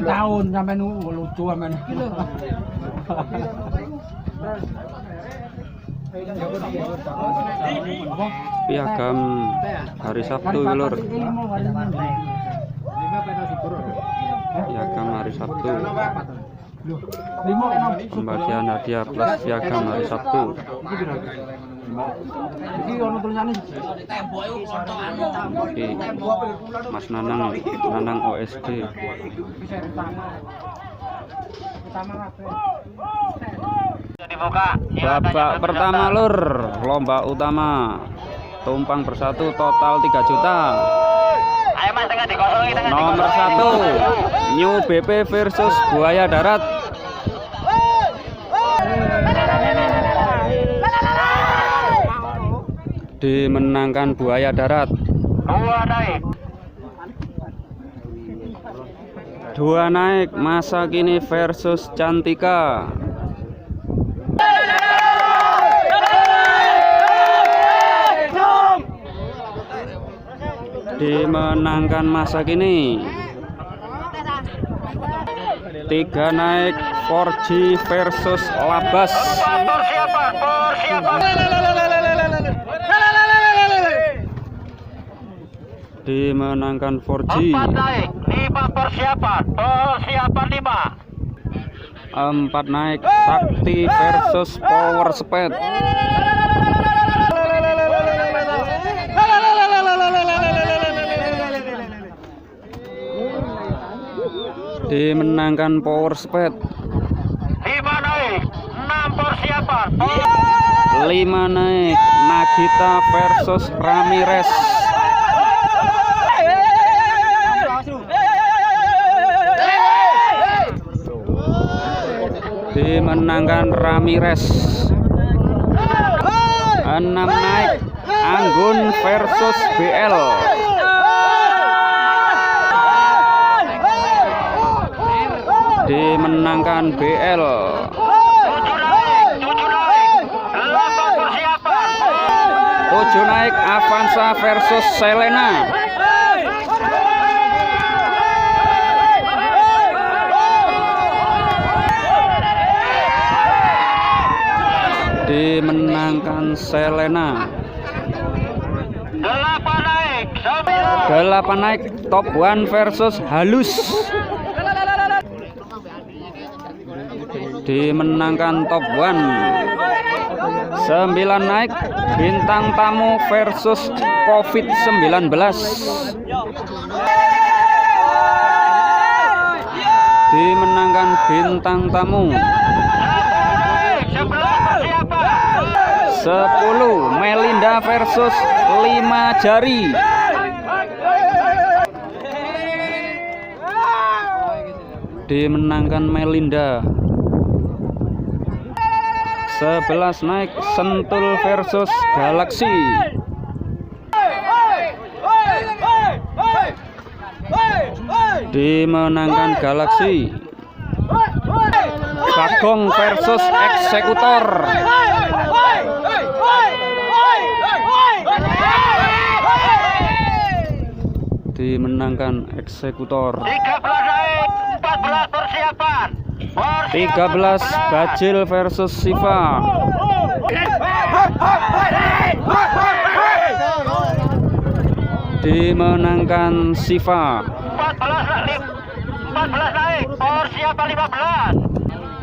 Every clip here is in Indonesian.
tahun sampai lucu aman. Piagam hari Sabtu lur. Piagam hari Sabtu. Pembagian hadiah plus piagam hari Sabtu. Oke. Mas Nanang OSD. Babak pertama lur, lomba utama tumpang bersatu total 3 juta. Nomor 1 New BP versus buaya darat. Dimenangkan buaya darat. 2 naik masa kini versus Cantika. Dimenangkan masa kini. 3 naik 4G versus Labas. Dimenangkan 4G. 4 naik 5 persiapan 5. 4 naik Sakti versus Power Speed. Dimenangkan Power Speed. 5 naik 6 persiapan 5 naik Nagita versus Ramirez. Dimenangkan Ramirez. 6 naik Anggun versus BL. Dimenangkan BL. 7 naik Avanza versus Selena. Dimenangkan Selena. 8 naik Top One versus Halus. Dimenangkan Top One. 9 naik Bintang Tamu versus COVID-19. Dimenangkan Bintang Tamu. 10 Melinda versus 5 Jari. Dimenangkan Melinda. 11 naik Sentul versus Galaxy. Dimenangkan Galaxy. Bagong versus Eksekutor. Dimenangkan Eksekutor. 13 naik 14 persiapan 13 Bajil versus Siva. Dimenangkan Siva. 14 naik persiapan 15.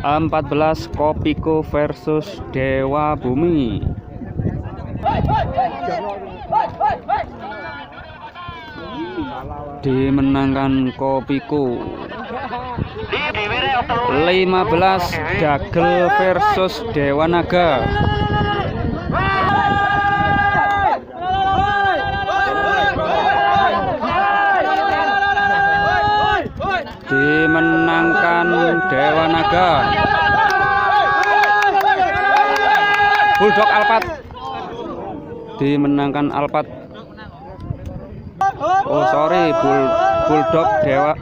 14 Kopiko versus Dewa Bumi. Dimenangkan Kopiko. 15 Dagel versus Dewa Naga. Dimenangkan Dewa Naga. Bulldog Alphard. Dimenangkan Alphard. Oh sorry, Bulldog Dewa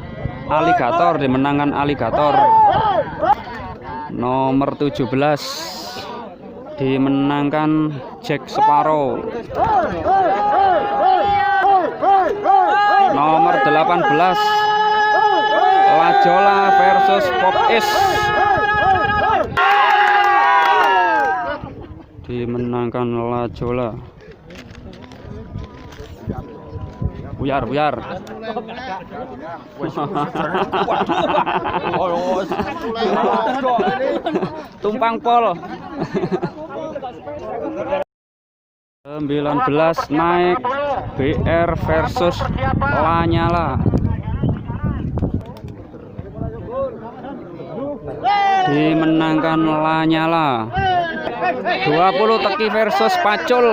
Aligator. Dimenangkan Aligator. nomor 17 dimenangkan Jack Sparrow. Nomor 18 Lajola versus Pop Is dimenangkan Lajola. Buyar. Tumpang pol. 19 naik BR versus Lanyala. Dimenangkan Lanyala. 20 Teki versus Pacul.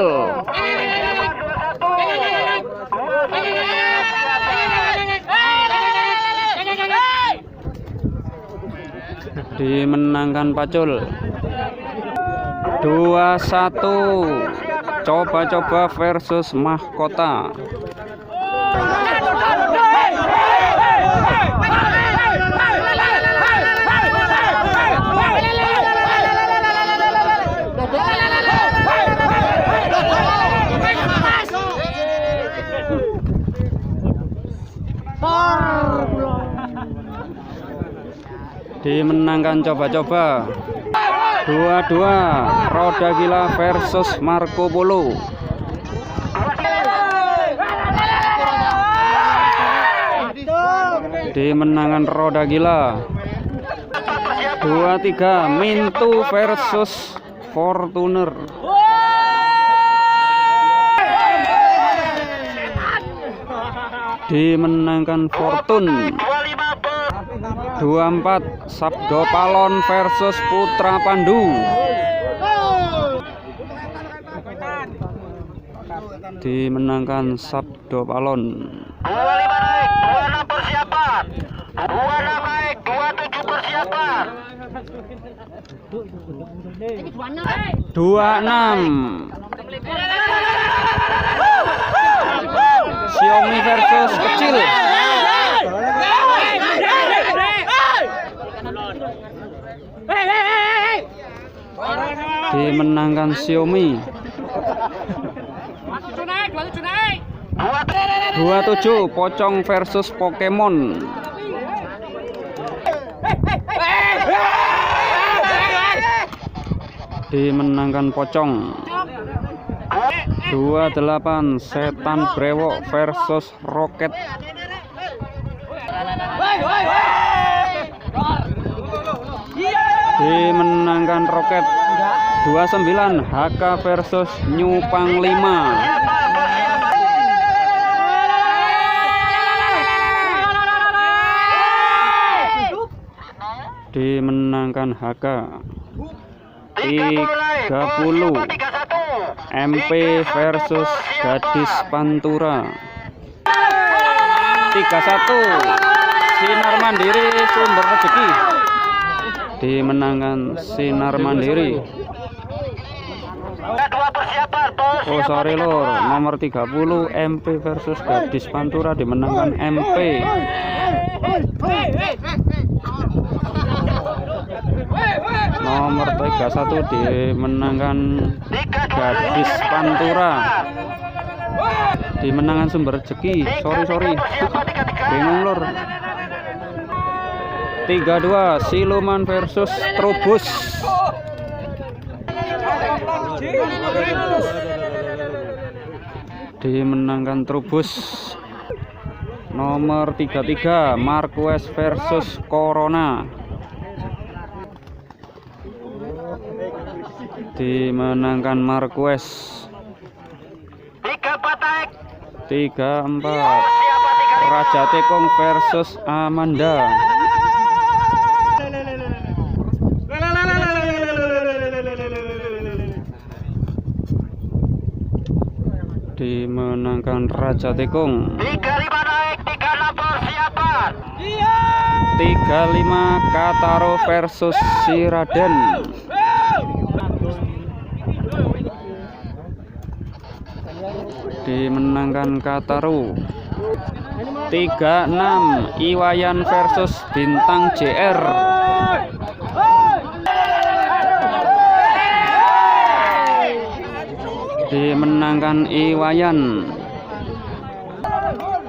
Dimenangkan Pacul. 21 Coba-coba versus Mahkota. Dimenangkan coba-coba. 22 Roda Gila versus Marco Polo. Dimenangkan Roda Gila. 23 Mintu versus Fortuner. Dimenangkan Fortune. 24 Sabdo Palon versus Putra Pandu. Dimenangkan Sabdo Palon. 25 naik, 26 persiapan. 26 naik, 27 persiapan. 26 Xiaomi versus kecil. Dimenangkan Xiaomi. 27 Pocong versus Pokemon. Dimenangkan Pocong. 28 Setan Brewok versus Roket. Dimenangkan Roket. 29 HK versus New Panglima. Dimenangkan HK. 30 MP versus Gadis Pantura. 31 Sinar Mandiri Sumber Rezeki. Dimenangkan Sinar Mandiri. Oh sorry lor, nomor 30 MP versus Gadis Pantura dimenangkan MP. Nomor 31 dimenangkan Gadis Pantura. Dimenangkan Sumber Rezeki. Sorry bingung lor. 32 Siluman versus Trubus. Dimenangkan Trubus. Nomor 33 Marquez versus Corona. Dimenangkan Marquez. 34 Raja Tekong versus Amanda. Dimenangkan Raja Tekong. 35 naik, 36 persiapan. 35 Kataro versus Siraden. Dimenangkan Kataro. 36 Iwayan versus Bintang JR. dimenangkan Iwayan.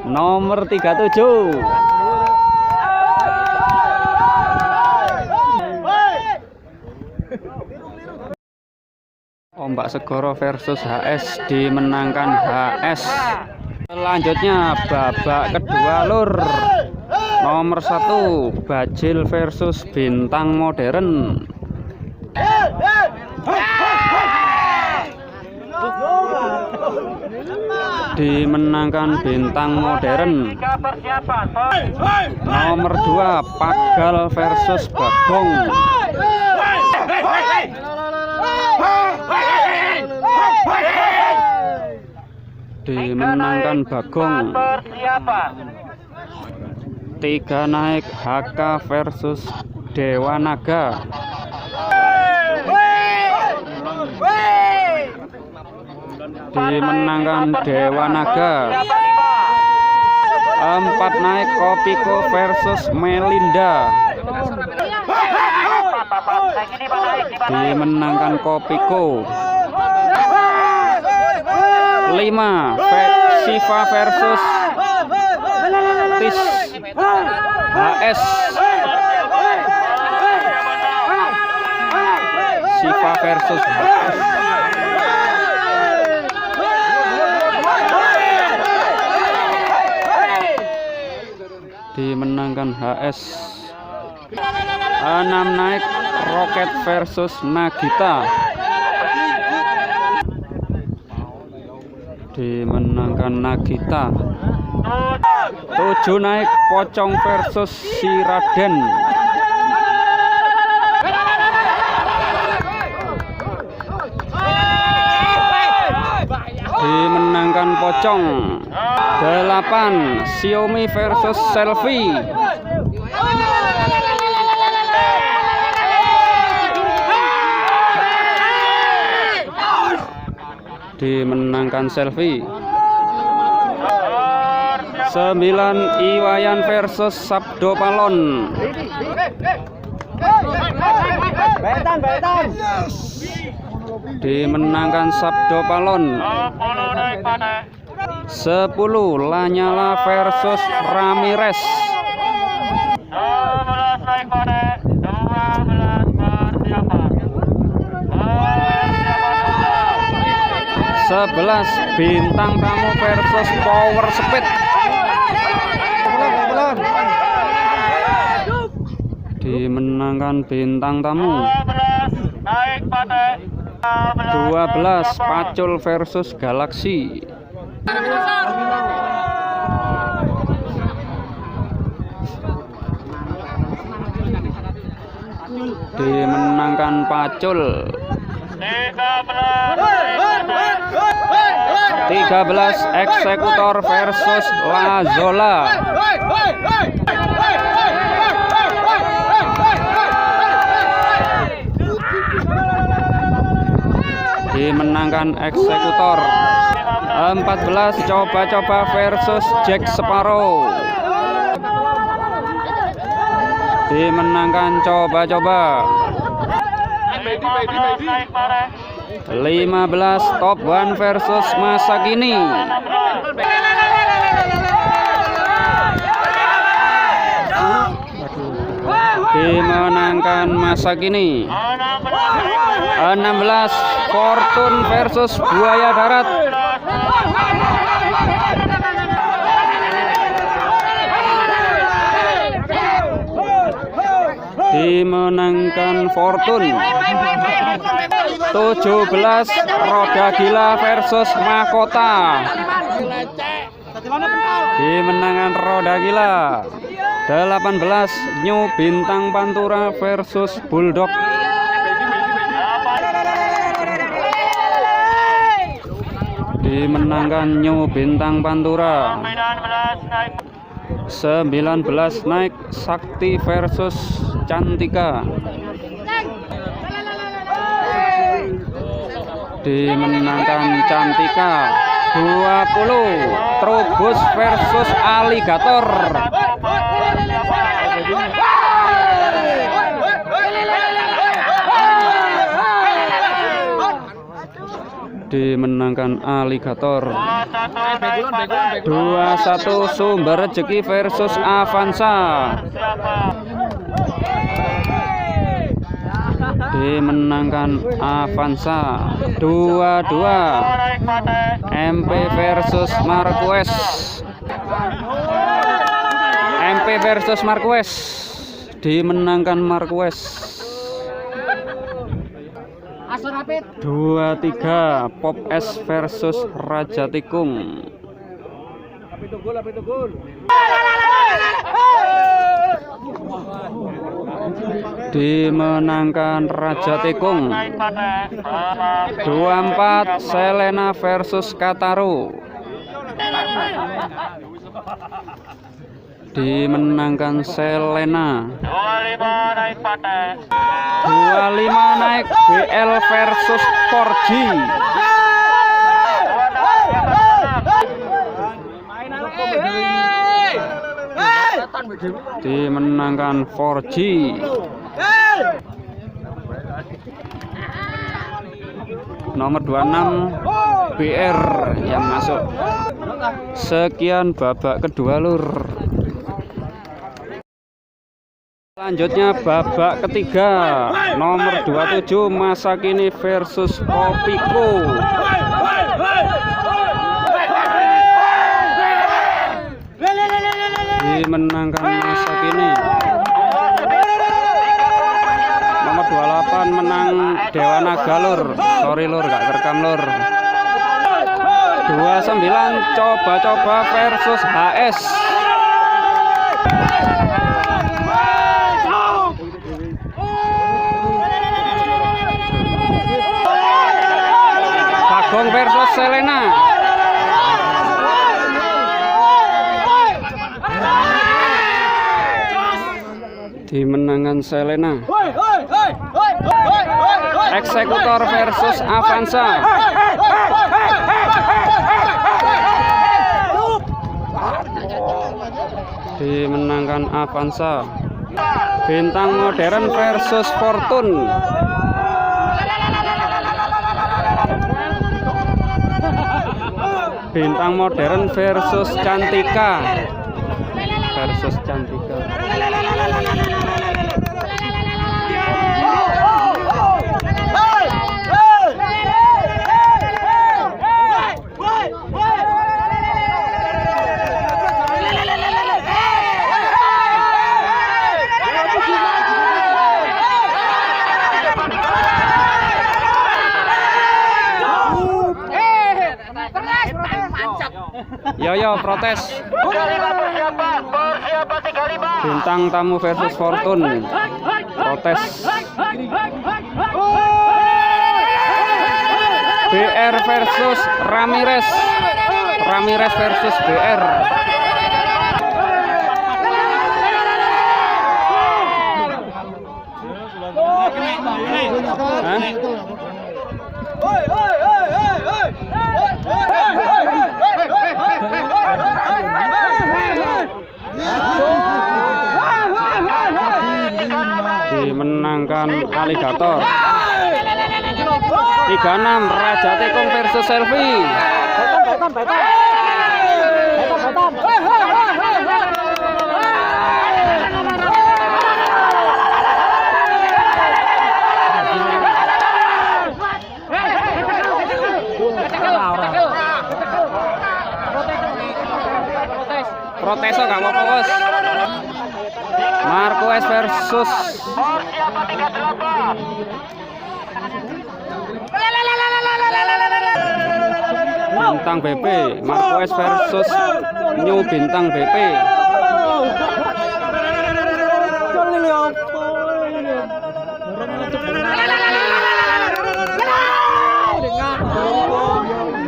Nomor 37. Ombak Segoro versus HS dimenangkan HS. Selanjutnya babak kedua lur. Nomor 1 Bajil versus Bintang Modern. Dimenangkan Bintang Modern. Nomor 2 Pagal versus Bagong. Dimenangkan Bagong. 3 naik HK versus Dewa Naga. Dimenangkan Dewa Naga. 4 naik Kopiko versus Melinda. Dimenangkan Kopiko. 5 Siva versus Tis HS. Siva versus HS. Dimenangkan HS. 6 naik Roket versus Nagita. Dimenangkan Nagita. 7 naik Pocong versus si Raden. Dimenangkan Pocong. 8 Xiaomi versus Selfie. Dimenangkan Selfie. 9 Iwayan versus Sabdo Palon. Dimenangkan Sabdo Palon. 10 Lanyala versus Ramirez. 11 Bintang Tamu versus Power Speed. Dimenangkan Bintang Tamu. 12 Pacul versus Galaxy. Dimenangkan Pacul. 13 Eksekutor versus Lazola. Dimenangkan Eksekutor. 14 Coba-coba versus Jack Sparrow. Dimenangkan Coba-coba. 15 Top One versus Masa Kini. Dimenangkan Masa Kini. 16 Fortune versus Buaya Darat. Dimenangkan Fortune. 17 Roda Gila versus Mahkota. Dimenangkan Roda Gila. 18 New Bintang Pantura versus Bulldog. Dimenangkan New Bintang Pantura. 19 naik Sakti versus Cantika. Dimenangkan Cantika. 20 Trubus versus Aligator. dimenangkan Alligator. 2-1 Sumber Rezeki versus Avanza dimenangkan Avanza. 2-2 MP versus Marquez. MP versus Marquez dimenangkan Marquez. 2-3 Pop S versus Raja Tikung dimenangkan Raja Tikung. 2-4 Selena versus Kataru dimenangkan Selena. 25 naik BL versus 4G dimenangkan 4G. Nomor 26 BR yang masuk. Sekian babak kedua lur. Selanjutnya babak ketiga, nomor 27 Masakini versus Kopiko. Dimenangkan Masakini. Nomor 28 menang Dewa Naga lur. Sorry lur, gak kerekam lur. 29 Coba-coba versus HS. Bagong versus Selena. Dimenangkan Selena. Eksekutor versus Avanza. Dimenangkan Avanza. Bintang Modern versus Fortune. Bintang Modern versus Cantika. Yo protes. Bintang tamu versus Fortune. Protes. BR versus Ramirez. Ramirez versus BR. Dimenangkan Alligator. 36 Raja Tikung versus Selfie. Proteso gak apa-apa bos. Marquez versus Bintang BP. Marquez versus New Bintang BP.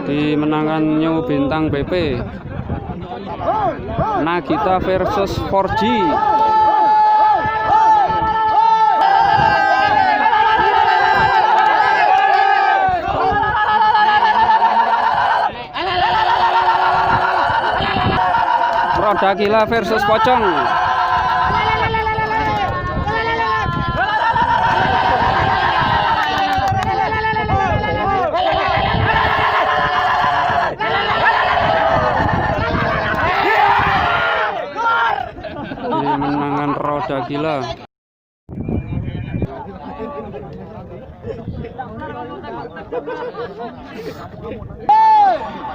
Dimenangkan New Bintang BP. Nagita versus 4G. Rodakila versus Pocong. Gila.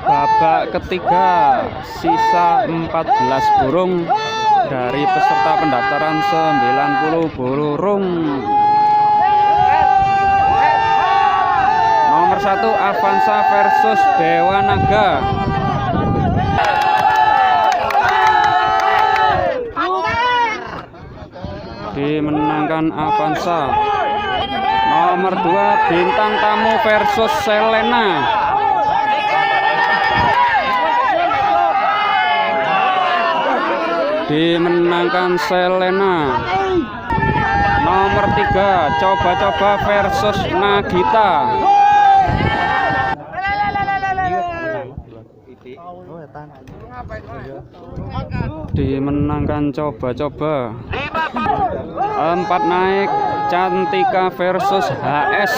Babak ketiga, sisa 14 burung dari peserta pendaftaran 90 burung. Nomor 1 Avanza versus Dewa Naga. Dimenangkan Avanza. Nomor 2 Bintang Tamu versus Selena. Dimenangkan Selena. Nomor 3 Coba-coba versus Nagita. Dimenangkan Coba-coba. 4 naik Cantika versus HS.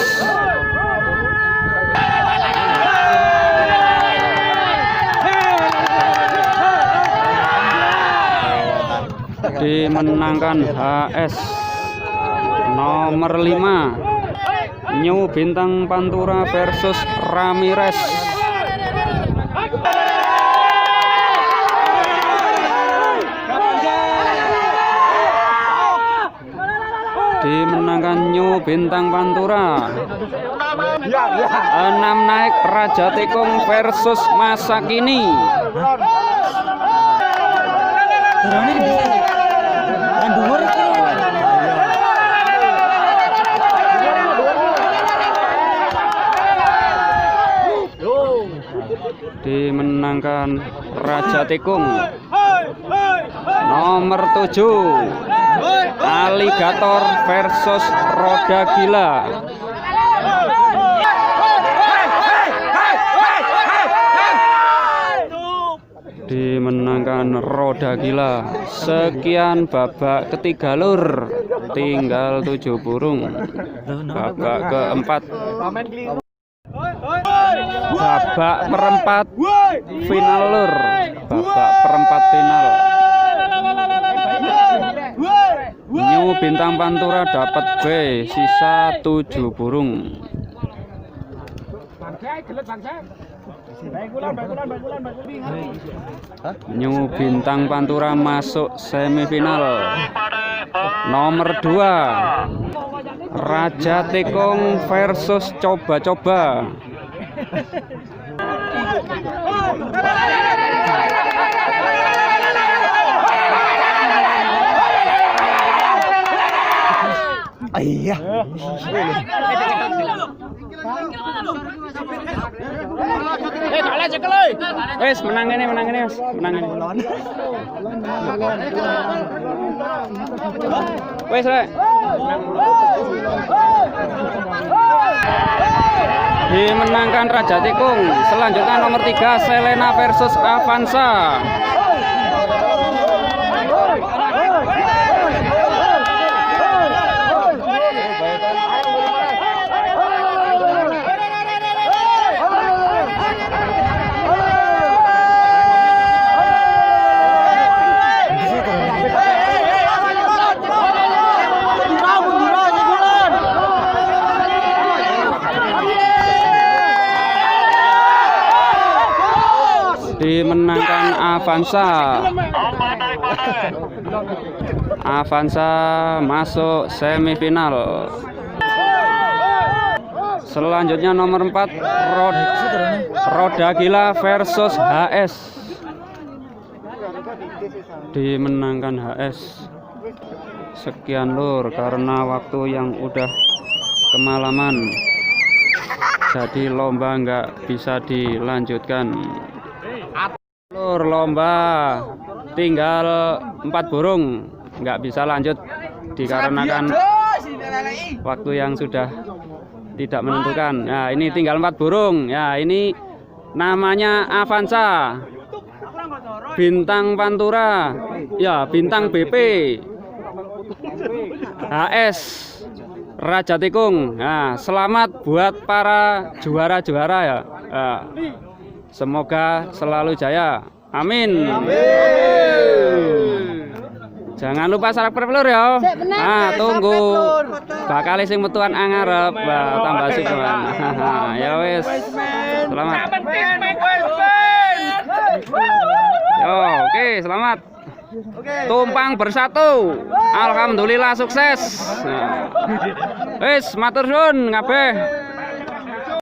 Dimenangkan HS. Nomor 5 New Bintang Pantura versus Ramirez. Dimenangkan New Bintang Pantura. 6 naik Raja Tikung versus Masakini. Dimenangkan Raja Tikung. Nomor 7 Aligator versus Roda Gila. Dimenangkan Roda Gila. Sekian babak ketiga lur, tinggal 7 burung. Babak keempat, babak perempat final lur. Babak perempat final. New Bintang Pantura dapat B, sisa 7 burung. New Bintang Pantura masuk semifinal. Nomor 2 Raja Tikung versus Coba-coba. Iya. Wes menang ini Mas. Menang ini. Wes Rek. Dimenangkan Raja Tikung. Selanjutnya nomor 3 Selena versus Avanza. Dimenangkan Avanza. Avanza masuk semifinal. Selanjutnya nomor 4 Roda Gila versus HS. Dimenangkan HS. Sekian lur, karena waktu yang udah kemalaman, jadi lomba nggak bisa dilanjutkan. Lur, lomba tinggal 4 burung, nggak bisa lanjut dikarenakan waktu yang sudah tidak menentukan. Nah, ini tinggal 4 burung. Ya, ini namanya Avanza, Bintang Pantura, ya Bintang BP, HS, Raja Tikung. Nah, selamat buat para juara-juara ya. Nah, semoga selalu jaya. Amin. Jangan lupa subscribe lur ya. Nah, tunggu bakal sing metuan angarep tambah sikuan. Ya wis. Selamat. Yo, oke, selamat. Tumpang bersatu. Alhamdulillah sukses. Wis matur suwun kabeh.